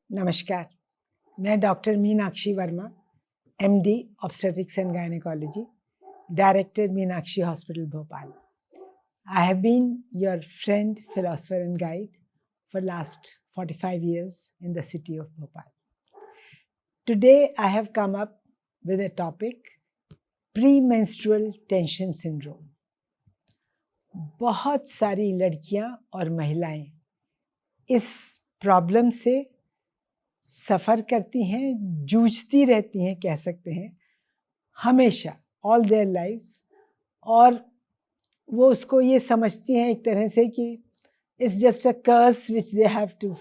नमस्कार, मैं doctor Meenakshi Verma, MD obstetrics and gynaecology, director Meenakshi hospital Bhopal. I have been your friend, philosopher and guide for last 45 years in the city of Bhopal. Today I have come up with a topic, premenstrual tension syndrome. बहुत सारी लड़कियां और महिलाएं इस problem से सफ़र करती हैं, जूझती रहती हैं, कह सकते हैं, हमेशा, ऑल देयर लाइव्स. और वो उसको ये समझती हैं एक तरह से कि it's just a curse which they have to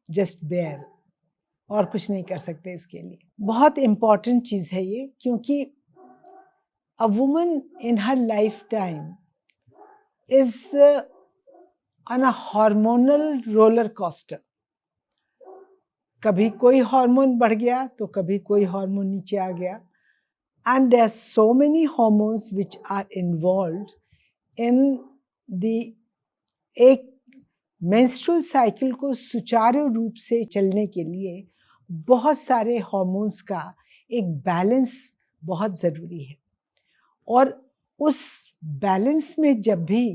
just bear, और कुछ नहीं कर सकते इसके लिए. बहुत इम्पॉर्टेंट चीज़ है ये, क्योंकि a woman in her life time is on a hormonal roller coaster. कभी कोई हार्मोन बढ़ गया तो कभी कोई हार्मोन नीचे आ गया. And there are so many hormones which are involved in the एक मेंस्ट्रुअल साइकिल को सुचारू रूप से चलने के लिए बहुत सारे हार्मोन्स का एक बैलेंस बहुत ज़रूरी है. और उस बैलेंस में जब भी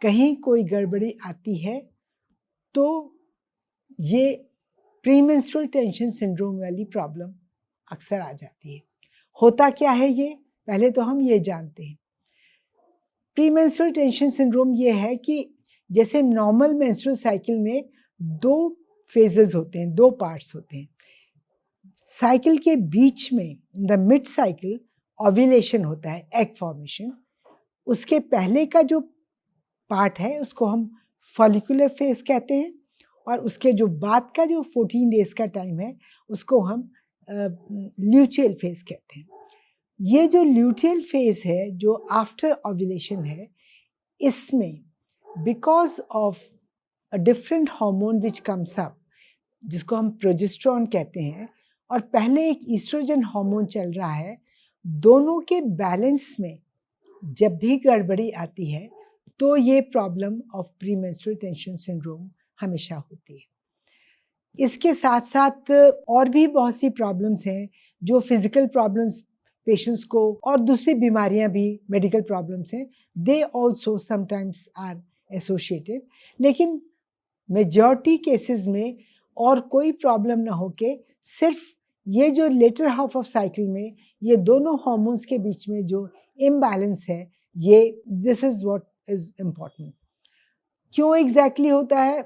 कहीं कोई गड़बड़ी आती है तो ये प्रीमेंस्ट्रुअल टेंशन सिंड्रोम वाली प्रॉब्लम अक्सर आ जाती है. होता क्या है ये, पहले तो हम ये जानते हैं. प्रीमेंस्ट्रुअल टेंशन सिंड्रोम ये है कि जैसे नॉर्मल मेंस्ट्रुअल साइकिल में दो फेजेस होते हैं, दो पार्ट्स होते हैं. साइकिल के बीच में द मिड साइकिल ओव्यूलेशन होता है, एग फॉर्मेशन. उसके पहले का जो पार्ट है उसको हम फॉलिकुलर फेज कहते हैं, और उसके जो बाद का जो 14 डेज का टाइम है उसको हम ल्यूटियल फेज कहते हैं. ये जो ल्यूटियल फेज है, जो आफ्टर ओव्यूलेशन है, इसमें because of a different hormone which comes up, जिसको हम प्रोजेस्टेरोन कहते हैं, और पहले एक ईस्ट्रोजन हार्मोन चल रहा है, दोनों के बैलेंस में जब भी गड़बड़ी आती है तो ये problem of premenstrual tension syndrome हमेशा होती है. इसके साथ साथ और भी बहुत सी प्रॉब्लम्स हैं, जो फिजिकल प्रॉब्लम्स पेशेंट्स को, और दूसरी बीमारियां भी, मेडिकल प्रॉब्लम्स हैं, they also sometimes are associated. लेकिन मेजॉरिटी केसेस में और कोई प्रॉब्लम ना होके सिर्फ ये जो लेटर हाफ ऑफ साइकिल में ये दोनों हार्मोन्स के बीच में जो इम्बैलेंस है, ये this is what is important. क्यों एग्जैक्टली होता है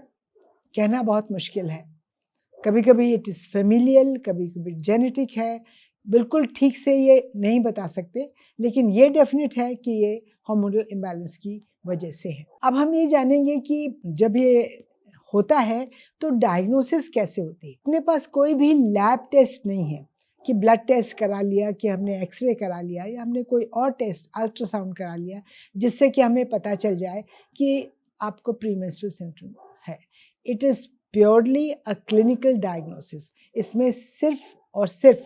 कहना बहुत मुश्किल है. कभी कभी इट इज़ फेमिलियल, कभी कभी जेनेटिक है, बिल्कुल ठीक से ये नहीं बता सकते. लेकिन ये डेफिनेट है कि ये हार्मोनल इम्बैलेंस की वजह से है. अब हम ये जानेंगे कि जब ये होता है तो डायग्नोसिस कैसे होती है. अपने पास कोई भी लैब टेस्ट नहीं है कि ब्लड टेस्ट करा लिया, कि हमने एक्सरे करा लिया, या हमने कोई और टेस्ट अल्ट्रासाउंड करा लिया जिससे कि हमें पता चल जाए कि आपको प्रीमेंस्ट्रुअल सिंड्रोम है. It is purely a clinical diagnosis. इसमें सिर्फ और सिर्फ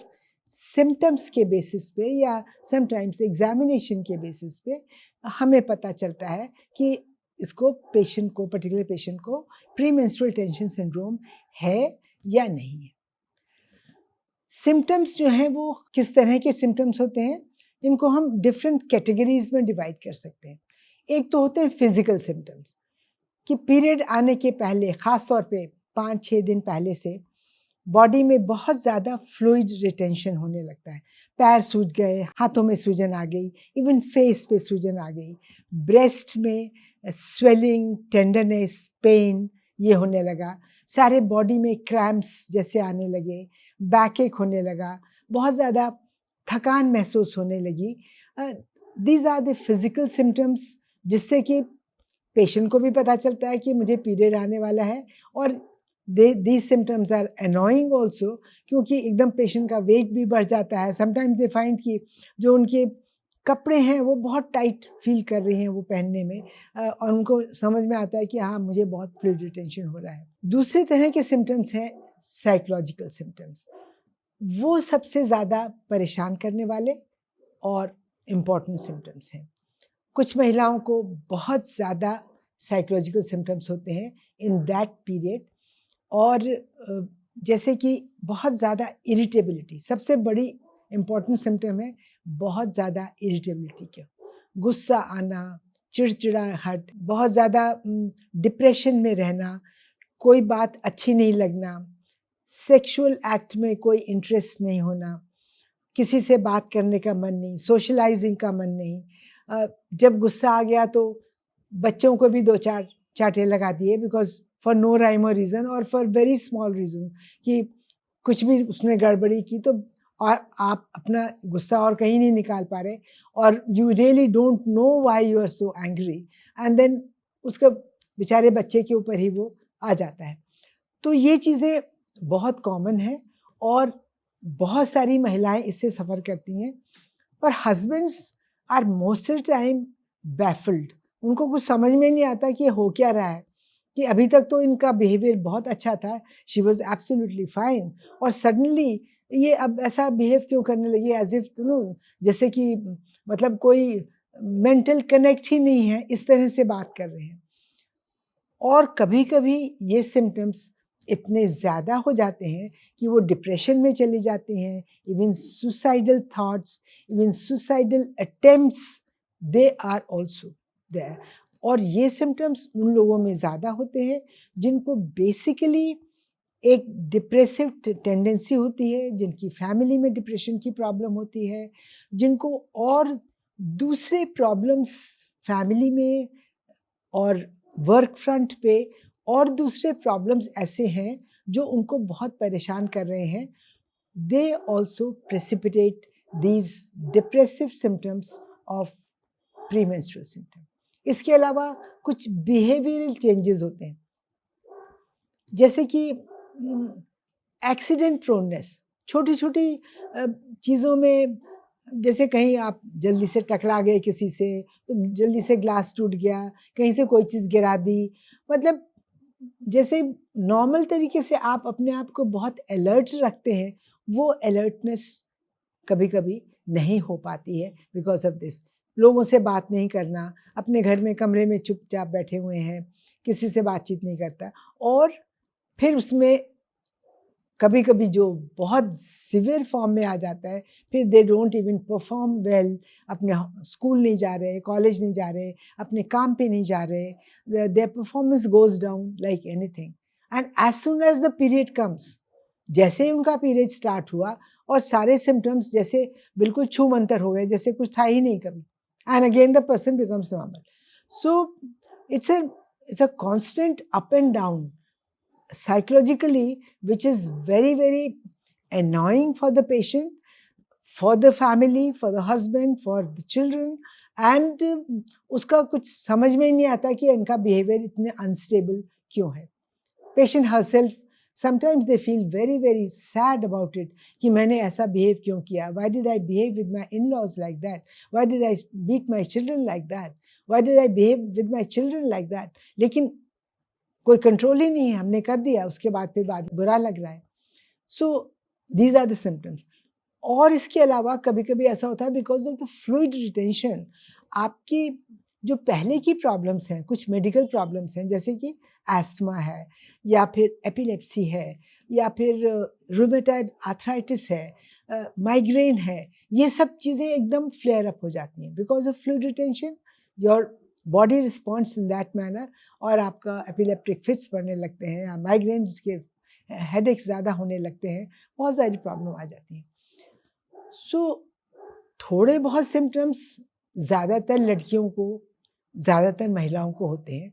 सिम्टम्स के बेसिस पे या समटाइम्स एग्जामिनेशन के बेसिस पे हमें पता चलता है कि इसको पेशेंट को, पर्टिकुलर पेशेंट को प्रीमेंस्ट्रुअल टेंशन सिंड्रोम है या नहीं है. सिम्टम्स जो हैं वो किस तरह के सिम्टम्स होते हैं, इनको हम डिफरेंट कैटेगरीज में डिवाइड कर सकते हैं. एक तो होते हैं फिजिकल सिम्टम्स, कि पीरियड आने के पहले, ख़ास तौर पे 5-6 दिन पहले से बॉडी में बहुत ज़्यादा फ्लूइड रिटेंशन होने लगता है. पैर सूज गए, हाथों में सूजन आ गई, इवन फेस पे सूजन आ गई, ब्रेस्ट में स्वेलिंग, टेंडरनेस, पेन ये होने लगा, सारे बॉडी में क्रैम्प्स जैसे आने लगे, बैक एक होने लगा, बहुत ज़्यादा थकान महसूस होने लगी. These are the physical symptoms, जिससे कि पेशेंट को भी पता चलता है कि मुझे पीरियड आने वाला है. और these symptoms are annoying also, क्योंकि एकदम पेशेंट का वेट भी बढ़ जाता है. समटाइम्स दे फाइंड कि जो उनके कपड़े हैं वो बहुत टाइट फील कर रही हैं वो पहनने में, और उनको समझ में आता है कि हाँ, मुझे बहुत फ्लूइड रिटेंशन हो रहा है. दूसरे तरह के सिम्टम्स हैं साइकोलॉजिकल सिम्टम्स. वो सबसे ज़्यादा परेशान करने वाले और इम्पॉर्टेंट सिम्टम्स हैं. कुछ महिलाओं को बहुत ज़्यादा साइकोलॉजिकल सिम्टम्स होते हैं इन दैट पीरियड, और जैसे कि बहुत ज़्यादा इरिटेबिलिटी, सबसे बड़ी इम्पॉर्टेंट सिम्टम है बहुत ज़्यादा इरिटेबिलिटी का, गुस्सा आना, चिड़चिड़ाहट, बहुत ज़्यादा डिप्रेशन में रहना, कोई बात अच्छी नहीं लगना, सेक्सुअल एक्ट में कोई इंटरेस्ट नहीं होना, किसी से बात करने का मन नहीं, सोशलाइजिंग का मन नहीं, जब गुस्सा आ गया तो बच्चों को भी 2-4 चांटे लगा दिए बिकॉज़ फॉर नो राइम और रीज़न और फॉर वेरी स्मॉल रीज़न कि कुछ भी उसमें गड़बड़ी की तो, और आप अपना गुस्सा और कहीं नहीं निकाल पा रहे और you really don't know why you are so angry and then उसका बेचारे बच्चे के ऊपर ही वो आ जाता है। तो ये चीज़ें बहुत कॉमन है और बहुत सारी महिलाएं इससे सफ़र करती हैं, पर husbands are most of time baffled, उनको कुछ समझ में नहीं आता कि ये हो क्या रहा है, कि अभी तक तो इनका बिहेवियर बहुत अच्छा था, शी वाज एब्सोल्युटली फाइन, और सडनली ये अब ऐसा बिहेव क्यों करने लगी एज इफ जैसे कि मतलब कोई मेंटल कनेक्ट ही नहीं है, इस तरह से बात कर रहे हैं। और कभी-कभी ये सिम्पटम्स इतने ज़्यादा हो जाते हैं कि वो डिप्रेशन में चले जाते हैं, even suicidal thoughts, even suicidal attempts, they are also there. और ये सिम्पटम्स उन लोगों में ज़्यादा होते हैं जिनको बेसिकली एक डिप्रेसिव टेंडेंसी होती है, जिनकी फैमिली में डिप्रेशन की प्रॉब्लम होती है, जिनको और दूसरे प्रॉब्लम्स फैमिली में और वर्क फ्रंट पे और दूसरे प्रॉब्लम्स ऐसे हैं जो उनको बहुत परेशान कर रहे हैं, they also precipitate these depressive symptoms of premenstrual symptom. इसके अलावा कुछ बिहेवियरल चेंजेस होते हैं, जैसे कि एक्सीडेंट प्रोननेस, छोटी छोटी चीज़ों में, जैसे कहीं आप जल्दी से टकरा गए किसी से, तो जल्दी से ग्लास टूट गया, कहीं से कोई चीज़ गिरा दी, मतलब जैसे नॉर्मल तरीके से आप अपने आप को बहुत अलर्ट रखते हैं, वो अलर्टनेस कभी-कभी नहीं हो पाती है बिकॉज़ ऑफ दिस। लोगों से बात नहीं करना, अपने घर में कमरे में चुपचाप बैठे हुए हैं, किसी से बातचीत नहीं करता, और फिर उसमें कभी-कभी जो बहुत सीवियर फॉर्म में आ जाता है, फिर they don't even perform well, अपने स्कूल नहीं जा रहे, कॉलेज नहीं जा रहे, अपने काम पे नहीं जा रहे, their performance goes down like anything, and as soon as the period comes, जैसे ही उनका पीरियड स्टार्ट हुआ और सारे सिम्पटम्स जैसे बिल्कुल छूमंतर हो गए, जैसे कुछ था ही नहीं कभी, and again the person becomes normal. So it's a constant up and down psychologically, which is very, very annoying for the patient, for the family, for the husband, for the children, and उसका कुछ समझ में ही नहीं आता कि इनका behaviour इतने unstable क्यों है। Patient herself sometimes they feel very very sad about it कि मैंने ऐसा बिहेव क्यों किया, why did I behave with my in laws like that, why did I beat my children like that, why did I behave with my children like that, लेकिन कोई control ही नहीं है, हमने कर दिया, उसके बाद फिर बाद बुरा लग रहा है। So these are the symptoms. और इसके अलावा कभी-कभी ऐसा होता है because of the fluid retention, आपकी जो पहले की प्रॉब्लम्स हैं, कुछ मेडिकल प्रॉब्लम्स हैं, जैसे कि अस्थमा है या फिर एपिलेप्सी है या फिर रूमेटॉइड आर्थराइटिस है, माइग्रेन है, ये सब चीज़ें एकदम फ्लेयर अप हो जाती हैं because of fluid retention, your body responds in that manner, और आपका एपिलेप्टिक फिट्स पड़ने लगते हैं या माइग्रेन जिसके हेडेक्स ज़्यादा होने लगते हैं, बहुत सारी प्रॉब्लम आ जाती हैं। सो थोड़े बहुत सिम्पटम्स ज़्यादातर लड़कियों को, ज़्यादातर महिलाओं को होते हैं,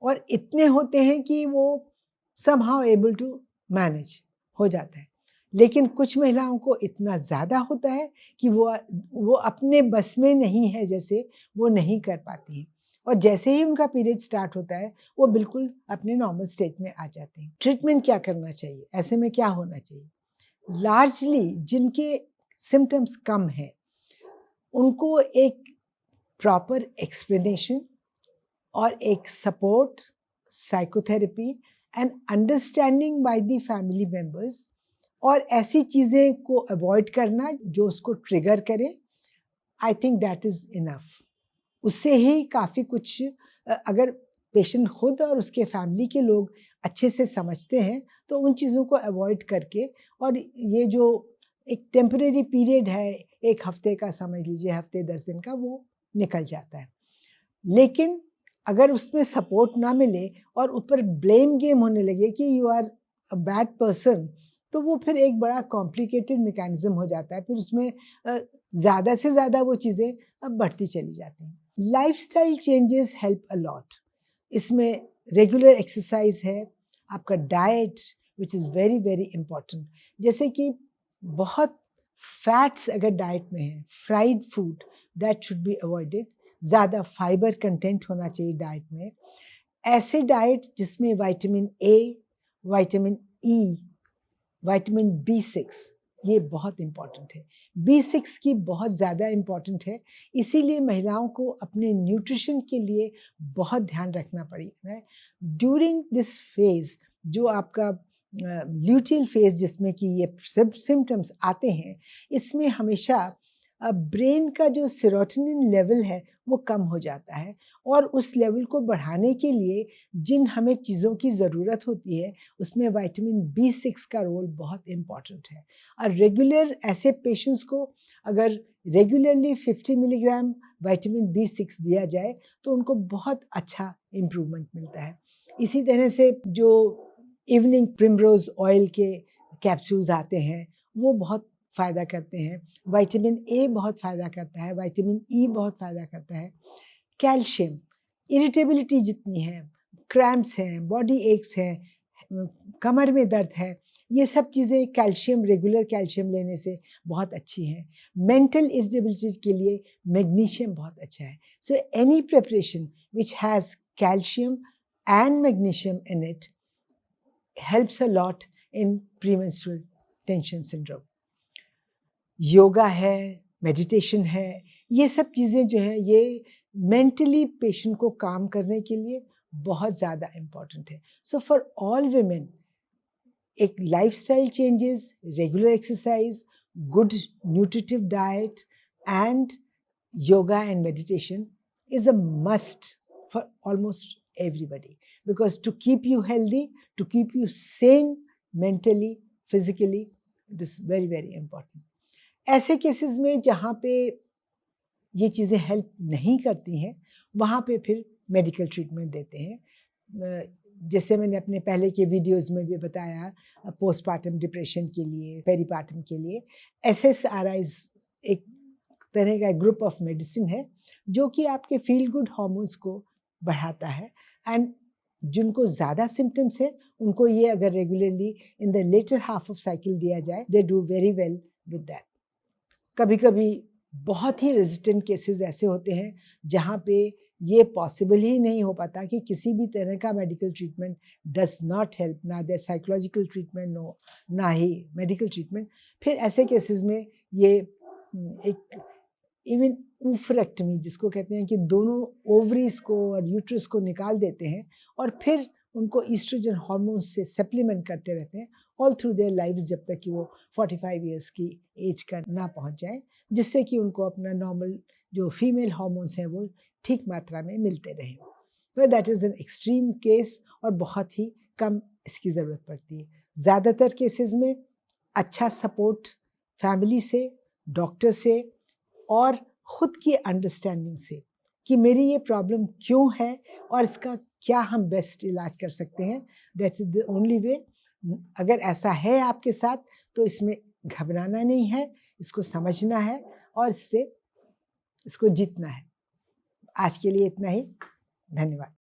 और इतने होते हैं कि वो समहाउ एबल टू मैनेज हो जाता है। लेकिन कुछ महिलाओं को इतना ज़्यादा होता है कि वो अपने बस में नहीं है, जैसे वो नहीं कर पाती हैं, और जैसे ही उनका पीरियड स्टार्ट होता है वो बिल्कुल अपने नॉर्मल स्टेट में आ जाते हैं। ट्रीटमेंट क्या करना चाहिए, ऐसे में क्या होना चाहिए? लार्जली जिनके सिम्पटम्स कम हैं, उनको एक प्रॉपर एक्सप्लेनेशन और एक support, psychotherapy and understanding by the family members, और ऐसी चीज़ें को अवॉइड करना जो उसको ट्रिगर करे, I think that is enough. उससे ही काफ़ी कुछ, अगर पेशेंट खुद और उसके फैमिली के लोग अच्छे से समझते हैं तो उन चीज़ों को अवॉइड करके, और ये जो एक टेम्परेरी पीरियड है, 1 हफ्ते का समझ लीजिए, हफ्ते 10 दिन का, वो निकल जाता है। लेकिन अगर उसमें सपोर्ट ना मिले और ऊपर ब्लेम गेम होने लगे कि you are a bad person, तो वो फिर एक बड़ा कॉम्प्लिकेटेड मैकेनिज्म हो जाता है। फिर उसमें ज़्यादा से ज़्यादा वो चीज़ें बढ़ती चली जाती हैं। Lifestyle changes help a lot. इसमें रेगुलर एक्सरसाइज है, आपका diet which is very very important. जैसे कि बहुत फैट्स अगर डाइट में है, fried food, that should be avoided. ज़्यादा फाइबर कंटेंट होना चाहिए डाइट में। ऐसे डाइट जिसमें vitamin A, vitamin E, vitamin B6, ये बहुत इम्पॉर्टेंट है। B6 की बहुत ज़्यादा इम्पॉर्टेंट है, इसीलिए महिलाओं को अपने न्यूट्रिशन के लिए बहुत ध्यान रखना पड़ेगा है। ड्यूरिंग दिस फेज़, जो आपका ल्यूटियल फेज़ जिसमें कि ये सब सिम्पटम्स आते हैं, इसमें हमेशा ब्रेन का जो सेरोटोनिन लेवल है वो कम हो जाता है, और उस लेवल को बढ़ाने के लिए जिन हमें चीज़ों की ज़रूरत होती है, उसमें विटामिन B6 का रोल बहुत इम्पॉर्टेंट है। और रेगुलर ऐसे पेशेंट्स को अगर रेगुलरली 50 मिलीग्राम विटामिन B6 दिया जाए तो उनको बहुत अच्छा इम्प्रूवमेंट मिलता है। इसी तरह से जो इवनिंग प्रिमरोज़ ऑयल के कैप्सूल्स आते हैं, वो बहुत फ़ायदा करते हैं। विटामिन ए बहुत फ़ायदा करता है, विटामिन ई बहुत फ़ायदा करता है। कैल्शियम, इरिटेबिलिटी जितनी है, क्रैम्प्स हैं, बॉडी एक्स हैं, कमर में दर्द है, ये सब चीज़ें कैल्शियम, रेगुलर कैल्शियम लेने से बहुत अच्छी हैं। मेंटल इरिटेबिलिटी के लिए मैग्नीशियम बहुत अच्छा है। So any preparation which has calcium and magnesium in it helps a lot in premenstrual tension syndrome. Yoga है, मेडिटेशन है, ये सब चीज़ें जो हैं ये मेंटली पेशेंट को काम करने के लिए बहुत ज़्यादा इम्पॉर्टेंट है। सो फॉर ऑल वुमेन, एक lifestyle changes, regular exercise, good nutritive diet and yoga and meditation is a must for almost everybody, because to keep you healthy, to keep you sane mentally, physically, it is very very important. ऐसे cases में जहाँ पे ये चीज़ें help नहीं करती हैं, वहाँ पे फिर मेडिकल ट्रीटमेंट देते हैं। जैसे मैंने अपने पहले के वीडियोस में भी बताया, पोस्टपार्टम डिप्रेशन के लिए, पेरीपार्टम के लिए SSRIs एक तरह का ग्रुप ऑफ मेडिसिन है जो कि आपके फील गुड हार्मोन्स को बढ़ाता है। एंड जिनको ज़्यादा सिम्टम्स है उनको ये अगर regularly in the latter half of cycle दिया जाए, they do very well with that. कभी कभी बहुत ही रेजिस्टेंट केसेस ऐसे होते हैं जहाँ पे ये पॉसिबल ही नहीं हो पाता कि किसी भी तरह का medical treatment does not help, ना दे साइकोलॉजिकल ट्रीटमेंट, नो ना ही मेडिकल ट्रीटमेंट। फिर ऐसे केसेस में ये एक इवन ऊफरेक्टमी जिसको कहते हैं कि दोनों ओवरीज को और यूट्रस को निकाल देते हैं और फिर उनको ईस्ट्रोजन हार्मोन्स से सप्लीमेंट करते रहते हैं ऑल थ्रू देयर लाइव्स, जब तक कि वो 45 ईयर्स की एज का ना पहुंच जाए, जिससे कि उनको अपना नॉर्मल जो फीमेल हार्मोन्स हैं वो ठीक मात्रा में मिलते रहें। तो that is an extreme case और बहुत ही कम इसकी ज़रूरत पड़ती है। ज़्यादातर केसेस में अच्छा सपोर्ट फैमिली से, डॉक्टर से और खुद की अंडरस्टैंडिंग से कि मेरी ये प्रॉब्लम क्यों है और इसका क्या हम बेस्ट इलाज कर सकते हैं, दैट्स द ओनली वे। अगर ऐसा है आपके साथ तो इसमें घबराना नहीं है, इसको समझना है और इसको जीतना है। आज के लिए इतना ही। धन्यवाद।